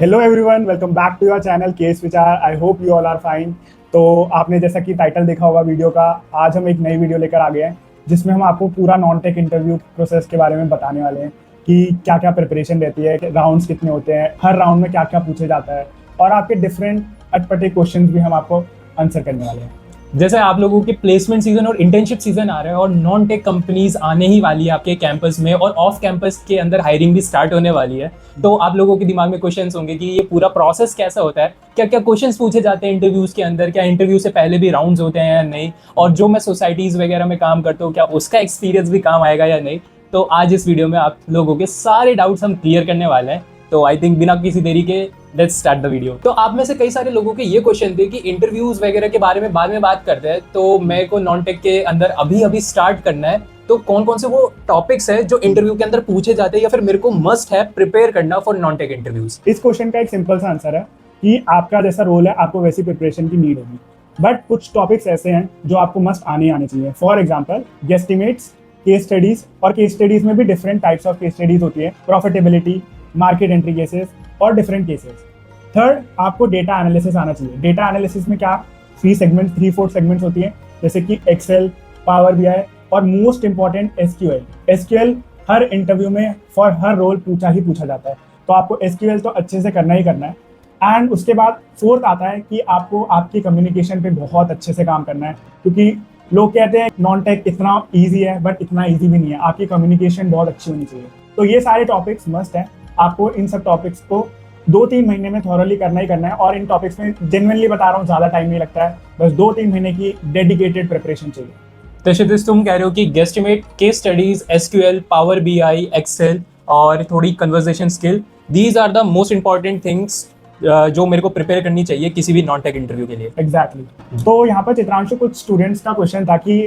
Hello everyone, welcome back to your channel case विचार। I hope you all are fine. तो आपने जैसा कि टाइटल देखा होगा वीडियो का, आज हम एक नई वीडियो लेकर आ गए हैं जिसमें हम आपको पूरा नॉन टेक इंटरव्यू प्रोसेस के बारे में बताने वाले हैं कि क्या क्या प्रिपरेशन रहती है, राउंड्स कितने होते हैं, हर राउंड में क्या क्या पूछे जाता है और आपके डिफरेंट अटपटे क्वेश्चन भी हम आपको आंसर करने वाले हैं। जैसे आप लोगों के प्लेसमेंट सीजन और इंटर्नशिप सीजन आ रहा है और नॉन टेक कंपनीज आने ही वाली है आपके कैंपस में, और ऑफ कैंपस के अंदर हायरिंग भी स्टार्ट होने वाली है। तो आप लोगों के दिमाग में क्वेश्चंस होंगे कि ये पूरा प्रोसेस कैसा होता है, क्या क्या क्वेश्चंस पूछे जाते हैं इंटरव्यूज के अंदर, क्या इंटरव्यू से पहले भी राउंड्स होते हैं या नहीं, और जो मैं सोसाइटीज वगैरह में काम करता हूँ क्या उसका एक्सपीरियंस भी काम आएगा या नहीं। तो आज इस वीडियो में आप लोगों के सारे डाउट्स हम क्लियर करने वाले हैं। तो आई थिंक बिना किसी देरी के लेट्स स्टार्ट द वीडियो। तो आप में से कई सारे लोगों के ये क्वेश्चन थे कि इंटरव्यूज वगैरह के बारे में बाद में बात करते हैं, तो मेरे को नॉन टेक के अंदर अभी अभी स्टार्ट करना है। तो कौन कौन से वो टॉपिक्स है जो इंटरव्यू के अंदर पूछे जाते हैं या फिर मेरे को मस्ट है प्रिपेयर करना फॉर नॉन टेक इंटरव्यूज। इस क्वेश्चन का एक सिंपल सा आंसर है कि आपका जैसा रोल है आपको वैसी प्रिपरेशन की नीड होगी, बट कुछ टॉपिक्स ऐसे हैं जो आपको मस्ट आने चाहिए। फॉर एग्जाम्पल गेस्टिमेट्स, केस स्टडीज, और केस स्टडीज में भी different types of case studies होती है, प्रॉफिटेबिलिटी, मार्केट एंट्री केसेस और डिफरेंट केसेस। थर्ड, आपको डेटा एनालिसिस आना चाहिए। डेटा एनालिसिस में क्या 3-4 सेगमेंट्स होती है, जैसे कि एक्सेल, पावर बीआई और मोस्ट इंपॉर्टेंट एसक्यूएल। एसक्यूएल हर इंटरव्यू में फॉर हर रोल पूछा जाता है, तो आपको एसक्यूएल तो अच्छे से करना ही करना है। एंड उसके बाद फोर्थ आता है कि आपको आपकी कम्युनिकेशन पे बहुत अच्छे से काम करना है, क्योंकि लोग कहते हैं नॉन टेक इतना ईजी है, बट इतना ईजी भी नहीं है। आपकी कम्युनिकेशन बहुत अच्छी होनी चाहिए। तो ये सारे टॉपिक्स मस्ट हैं। आपको इन सब टॉपिक्स को 2-3 महीने में थॉरली करना ही करना है, और इन टॉपिक्स में जेन्युइनली बता रहा हूँ ज़्यादा टाइम नहीं लगता है, बस 2-3 महीने की डेडिकेटेड प्रिपरेशन चाहिए। तो क्षितिज, तुम कह रहे हो कि guesstimate, case studies, SQL, Power BI, Excel और थोड़ी conversation skill, these are the most important things जो मेरे को प्रिपेयर करनी चाहिए किसी भी नॉन टेक इंटरव्यू के लिए। एग्जैक्टली। तो यहाँ पर चित्रांशु, कुछ स्टूडेंट्स का क्वेश्चन था कि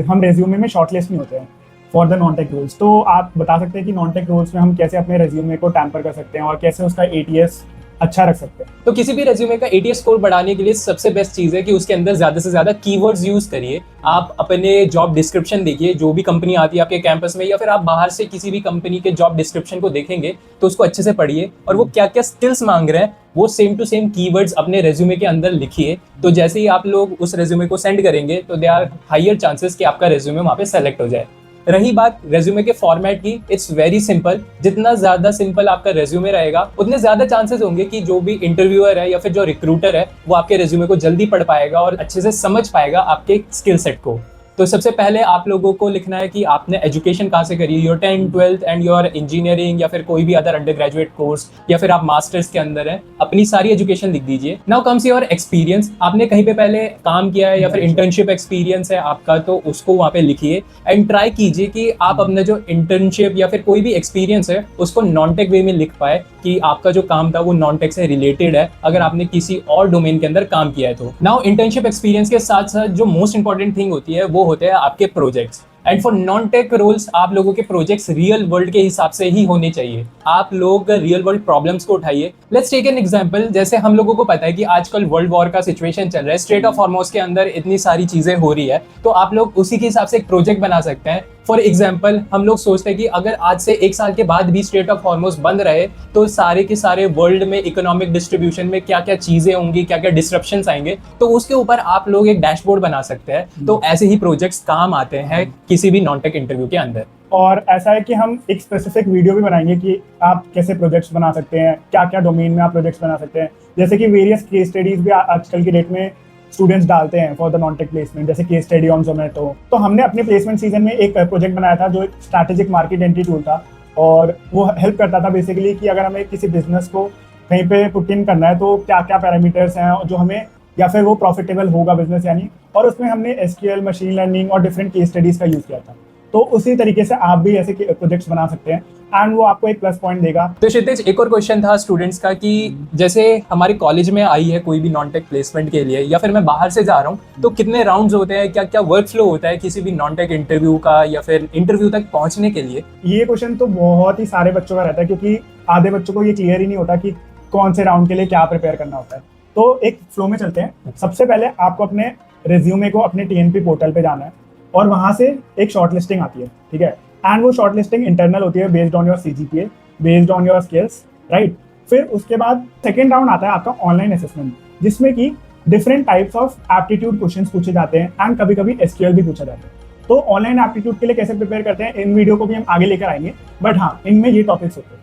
हम रेज्यूमे में शॉर्टलिस्ट नहीं होते हैं for the non tech roles. तो आप बता सकते हैं कि नॉन टेक रोल्स में हम कैसे अपने रेज्यूमे को टैम्पर कर सकते हैं और कैसे उसका एटीएस अच्छा रख सकते हैं। तो किसी भी रेज्यूमे का एटीएस स्कोर बढ़ाने के लिए सबसे बेस्ट चीज है कि उसके अंदर ज्यादा से ज्यादा कीवर्ड्स यूज करिए। आप अपने जॉब डिस्क्रिप्शन देखिए, जो भी कंपनी आती है आपके कैंपस में, या फिर आप बाहर से किसी भी कंपनी के जॉब डिस्क्रिप्शन को देखेंगे तो उसको अच्छे से पढ़िए, और वो क्या क्या स्किल्स मांग रहे हैं वो सेम टू सेम कीवर्ड्स अपने रेज्यूमे के अंदर लिखिए। तो जैसे ही आप लोग उस रेज्यूमे को सेंड करेंगे तो दे आर हायर चांसेस कि आपका रेज्यूमे वहाँ पे सेलेक्ट हो जाए। रही बात रेज्यूमे के फॉर्मेट की, इट्स वेरी सिंपल। जितना ज्यादा सिंपल आपका रेज्यूमे रहेगा उतने ज्यादा चांसेस होंगे कि जो भी इंटरव्यूअर है या फिर जो रिक्रूटर है वो आपके रेज्यूमे को जल्दी पढ़ पाएगा और अच्छे से समझ पाएगा आपके स्किल सेट को। तो सबसे पहले आप लोगों को लिखना है कि आपने एजुकेशन कहाँ से करी, your 10th 12th and your engineering या फिर कोई भी अदर अंडर ग्रेजुएट कोर्स, या फिर आप मास्टर्स के अंदर है, अपनी सारी एजुकेशन लिख दीजिए। नाउ कम्स योर एक्सपीरियंस, आपने कहीं पे पहले काम किया है या फिर इंटर्नशिप एक्सपीरियंस है आपका, तो उसको वहाँ पे लिखिए। एंड ट्राई कीजिए कि आप अपना जो इंटर्नशिप या फिर कोई भी एक्सपीरियंस है उसको नॉन टेक वे में लिख पाए, कि आपका जो काम था वो नॉन टेक से रिलेटेड है अगर आपने किसी और डोमेन के अंदर काम किया है तो। नाउ इंटर्नशिप एक्सपीरियंस के साथ साथ जो मोस्ट इंपॉर्टेंट थिंग होती है वो होते हैं आपके projects. And for non tech roles आप लोगों के प्रोजेक्ट्स रियल वर्ल्ड के हिसाब से ही होने चाहिए। आप लोग रियल वर्ल्ड प्रॉब्लम्स को उठाइए। लेट्स टेक एन एग्जांपल, जैसे हम लोगों को पता है कि आजकल वर्ल्ड वॉर का सिचुएशन चल रहा है, स्ट्रेट ऑफ हॉर्मुज़ के अंदर इतनी सारी चीजें हो रही है, तो आप लोग उसी के हिसाब से एक प्रोजेक्ट बना सकते हैं। फॉर एग्जाम्पल, हम लोग सोचते हैं कि अगर आज से 1 साल के बाद भी स्ट्रेट ऑफ हॉर्मुज़ बंद रहे तो सारे के सारे वर्ल्ड में इकोनॉमिक डिस्ट्रीब्यूशन में क्या क्या चीजें होंगी, क्या क्या डिस्ट्रप्शंस आएंगे, तो उसके ऊपर आप लोग एक डैशबोर्ड बना सकते हैं। तो ऐसे ही प्रोजेक्ट्स काम आते हैं किसी भी नॉन टेक इंटरव्यू के अंदर। और ऐसा है कि हम एक स्पेसिफिक वीडियो भी बनाएंगे कि आप कैसे प्रोजेक्ट्स बना सकते हैं, क्या क्या डोमेन में आप प्रोजेक्ट्स बना सकते हैं। जैसे कि वेरियस केस स्टडीज भी आजकल की डेट में स्टूडेंट्स डालते हैं for the non take placement, जैसे केस स्टडी ऑन जोमेटो। तो हमने अपने प्लेसमेंट सीजन में एक प्रोजेक्ट बनाया था जो स्ट्रैटेजिक मार्केट एंट्री टूल था, और वो हेल्प करता था बेसिकली कि अगर हमें किसी बिजनेस को कहीं पे पुट इन करना है तो क्या क्या पैरामीटर्स हैं जो हमें, या फिर वो प्रॉफिटेबल होगा बिजनेस यानी। और उसमें हमने एसक्यूएल, मशीन लर्निंग और डिफरेंट केस स्टडीज का यूज़ किया था। तो उसी तरीके से आप भी ऐसे प्रोजेक्ट्स बना सकते हैं, एंड वो आपको एक प्लस पॉइंट देगा। तो क्षितिज, एक और क्वेश्चन था स्टूडेंट्स का कि जैसे हमारे कॉलेज में आई है कोई भी नॉन टेक प्लेसमेंट के लिए, या फिर मैं बाहर से जा रहा हूँ, तो कितने राउंड्स होते हैं, क्या क्या वर्क फ्लो होता है किसी भी नॉन टेक इंटरव्यू का या फिर इंटरव्यू तक पहुंचने के लिए। ये क्वेश्चन तो बहुत ही सारे बच्चों का रहता है, क्योंकि आधे बच्चों को ये क्लियर ही नहीं होता कि कौन से राउंड के लिए क्या प्रिपेयर करना होता है। तो एक फ्लो में चलते हैं। सबसे पहले आपको अपने रिज्यूमे को अपने टीएनपी पोर्टल पे जाना है, और वहां से एक शॉर्ट लिस्टिंग आती है, ठीक है। एंड वो शॉर्ट लिस्टिंग इंटरनल होती है, based on your CGPA, based on your skills, right. फिर उसके बाद सेकेंड राउंड आता है आपका ऑनलाइन असेसमेंट, जिसमें कि different types of aptitude questions पूछे जाते हैं एंड कभी कभी एसक्यूएल भी पूछा जाता है। तो ऑनलाइन एप्टीट्यूड के लिए कैसे प्रिपेयर करते हैं इन वीडियो को भी हम आगे लेकर आएंगे, बट हाँ इनमें ये टॉपिक्स होते हैं।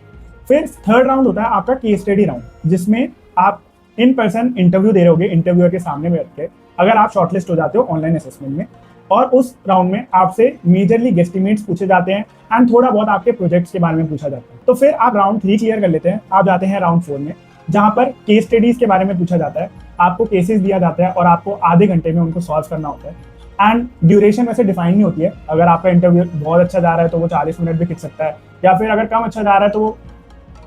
फिर थर्ड राउंड होता है आपका केस स्टडी राउंड, जिसमें आप इन पर्सन इंटरव्यू दे रहे होगे इंटरव्यूअर के सामने बैठ के, अगर आप शॉर्टलिस्ट हो जाते हो ऑनलाइन असेसमेंट में। और उस राउंड में आपसे मेजरली गेस्टिमेट्स पूछे जाते हैं एंड थोड़ा बहुत आपके प्रोजेक्ट्स के बारे में पूछा जाता है। तो फिर आप राउंड 3 क्लियर कर लेते हैं, आप जाते हैं राउंड 4 में, जहाँ पर केस स्टडीज के बारे में पूछा जाता है। आपको केसेस दिया जाता है और आपको आधे घंटे में उनको सॉल्व करना होता है एंड ड्यूरेशन वैसे डिफाइन नहीं होती है। अगर आपका इंटरव्यू बहुत अच्छा जा रहा है तो वो 40 मिनट भी खिंच सकता है, या फिर अगर कम अच्छा जा रहा है तो वो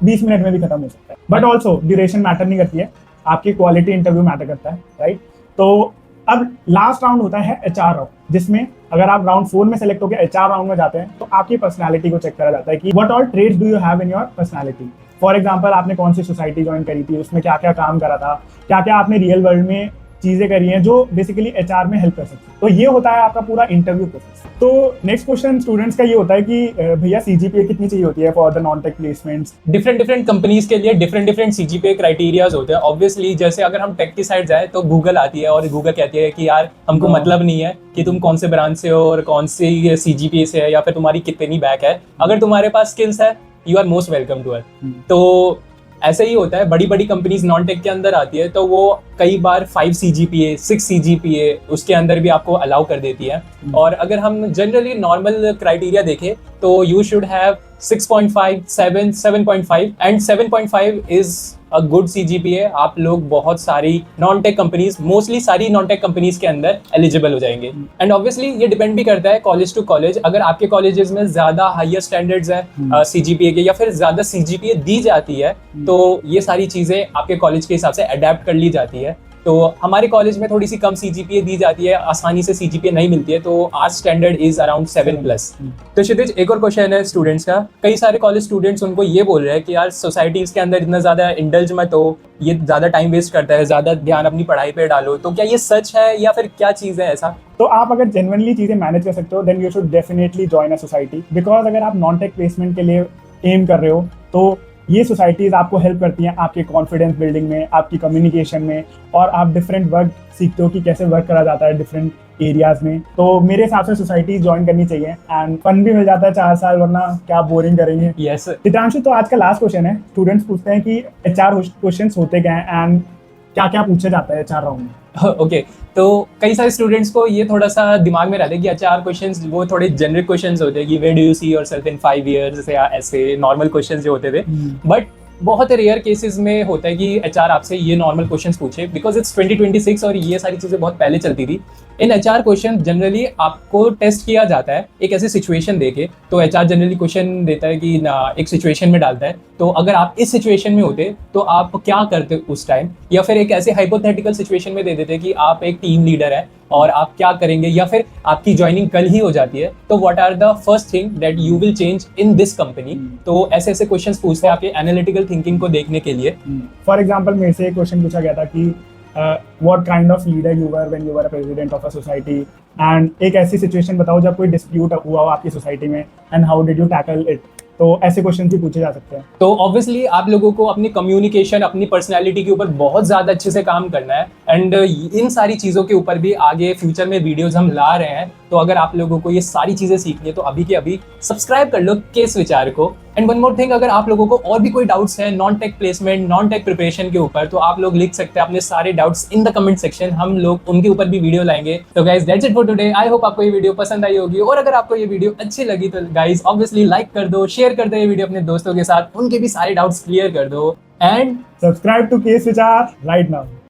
20 मिनट में भी खत्म हो सकता है। बट ऑल्सो ड्यूरेशन मैटर नहीं करती है, आपकी क्वालिटी इंटरव्यू मैटर करता है, राइट। तो अब लास्ट राउंड होता है एचआर राउंड, जिसमें अगर आप राउंड 4 में सेलेक्ट होकर एचआर राउंड में जाते हैं तो आपकी पर्सनालिटी को चेक करा जाता है कि what all trades do you have in your personality. For example आपने कौन सी सोसाइटी ज्वाइन करी थी, उसमें क्या क्या काम करा था, क्या क्या आपने रियल वर्ल्ड में चीजें करी हैं जो बेसिकली एचआर में हेल्प कर सकती है। तो ये होता है आपका पूरा इंटरव्यू प्रोसेस। तो नेक्स्ट क्वेश्चन स्टूडेंट्स का ये होता है कि भैया सीजीपीए कितनी चाहिए होती है for the non take placements. Different companies के लिए डिफरेंट सीजीपीए क्राइटेरियाज होते हैं। ऑब्वियसली जैसे अगर हम टेक की साइड जाए तो गूगल आती है और गूगल कहती है कि यार हमको मतलब नहीं है कि तुम कौन से ब्रांच से हो और कौन सी सीजीपीए से है या फिर तुम्हारी कितनी बैक है, अगर तुम्हारे पास स्किल्स है you are most welcome to it. तो ऐसे ही होता है, बड़ी बड़ी कंपनीज नॉन टेक के अंदर आती है तो वो कई बार 5 CGPA 6 CGPA उसके अंदर भी आपको अलाउ कर देती है। और अगर हम जनरली नॉर्मल क्राइटेरिया देखें तो you should have 6.5 7 7.5 and 7.5 is a good CGPA। आप लोग बहुत सारी नॉन टेक कंपनीज, मोस्टली सारी नॉन टेक कंपनीज के अंदर एलिजिबल हो जाएंगे। एंड ऑब्वियसली ये डिपेंड भी करता है कॉलेज टू कॉलेज। अगर आपके कॉलेजेस में ज्यादा हाईयर स्टैंडर्ड्स है CGPA के या फिर ज्यादा CGPA दी जाती है तो ये सारी चीजें आपके कॉलेज के हिसाब से अडेप्ट कर ली जाती है। तो हमारे कॉलेज में थोड़ी सी कम CGPA दी जाती है, आसानी से CGPA नहीं मिलती है, तो आवर स्टैंडर्ड इज अराउंड 7+। तो क्षितिज एक और क्वेश्चन है स्टूडेंट्स का। कई सारे कॉलेज स्टूडेंट्स उनको ये बोल रहे हैं कि यार सोसाइटीज के अंदर इतना ज्यादा इंडल्ज मत हो, ये ज्यादा टाइम वेस्ट करता है, ज्यादा ध्यान अपनी पढ़ाई पे डालो। तो क्या ये सच है या फिर क्या चीज है ऐसा? तो आप अगर जेन्युइनली चीजें मैनेज कर सकते हो then you should definitely join a society, because अगर आप नॉन टेक प्लेसमेंट के लिए एम कर रहे हो तो ये सोसाइटीज आपको हेल्प करती हैं आपके कॉन्फिडेंस बिल्डिंग में, आपकी कम्युनिकेशन में, और आप डिफरेंट वर्क सीखते हो कि कैसे वर्क करा जाता है डिफरेंट एरियाज में। तो मेरे हिसाब से सोसाइटीज ज्वाइन करनी चाहिए एंड फन भी मिल जाता है 4 साल, वरना क्या बोरिंग करेंगे। यस हितांशु, तो आज का लास्ट क्वेश्चन है। स्टूडेंट्स पूछते हैं कि एचआर क्वेश्चंस होते क्या हैं एंड क्या क्या पूछा जाता है एचआर राउंड में। ओके तो कई सारे स्टूडेंट्स को ये थोड़ा सा दिमाग में रहता है कि एचआर क्वेश्चंस वो थोड़े जेनरिक क्वेश्चंस होते हैं कि where do you see yourself in 5 years या ऐसे नॉर्मल क्वेश्चंस जो होते थे। बट बहुत रेयर केसेस में होता है कि एचआर आपसे ये नॉर्मल क्वेश्चंस पूछे, बिकॉज इट्स 2026 और ये सारी चीज़ें बहुत पहले चलती थी। इन एचआर क्वेश्चन जनरली आपको टेस्ट किया जाता है एक ऐसी सिचुएशन देके। तो एचआर जनरली क्वेश्चन देता है कि ना एक सिचुएशन में डालता है, तो अगर आप इस सिचुएशन में होते तो आप क्या करते उस टाइम, या फिर एक ऐसे हाइपोथेटिकल सिचुएशन में दे देते कि आप एक टीम लीडर है और आप क्या करेंगे, या फिर आपकी ज्वाइनिंग कल ही हो जाती है तो what are the first thing that you will change in this company. तो ऐसे ऐसे क्वेश्चंस पूछते हैं आपके एनालिटिकल थिंकिंग को देखने के लिए। फॉर एग्जाम्पल मेरे से एक क्वेश्चन पूछा गया था कि what kind of leader you were when you were a president of a society, and एक ऐसी सिचुएशन बताओ जब कोई डिस्प्यूट हुआ हो आपकी सोसाइटी में and how did you tackle it. तो ऐसे क्वेश्चन भी पूछे जा सकते हैं। तो ऑब्वियसली आप लोगों को अपनी कम्युनिकेशन, अपनी पर्सनैलिटी के ऊपर बहुत ज़्यादा अच्छे से काम करना है एंड इन सारी चीज़ों के ऊपर भी आगे फ्यूचर में वीडियोस हम ला रहे हैं। तो अगर आप लोगों को ये सारी चीज़ें सीखनी है तो अभी के अभी सब्सक्राइब कर लो केस विचार को। एंड वन मोर थिंग, अगर आप लोगों को और भी कोई डाउट्स है non tech placement, non tech preparation के ऊपर, तो आप लोग लिख सकते हैं अपने सारे doubts in the comment section, हम लोग उनके ऊपर भी वीडियो लाएंगे। तो guys that's it for today. I hope आपको ये वीडियो पसंद आई होगी, और अगर आपको ये वीडियो अच्छी लगी तो गाइज ऑब्वियसली लाइक कर दो, शेयर कर दो ये वीडियो अपने दोस्तों के साथ, उनके भी सारे डाउट्स क्लियर कर दो एंड सब्सक्राइब टू केस विचार राइट नाउ।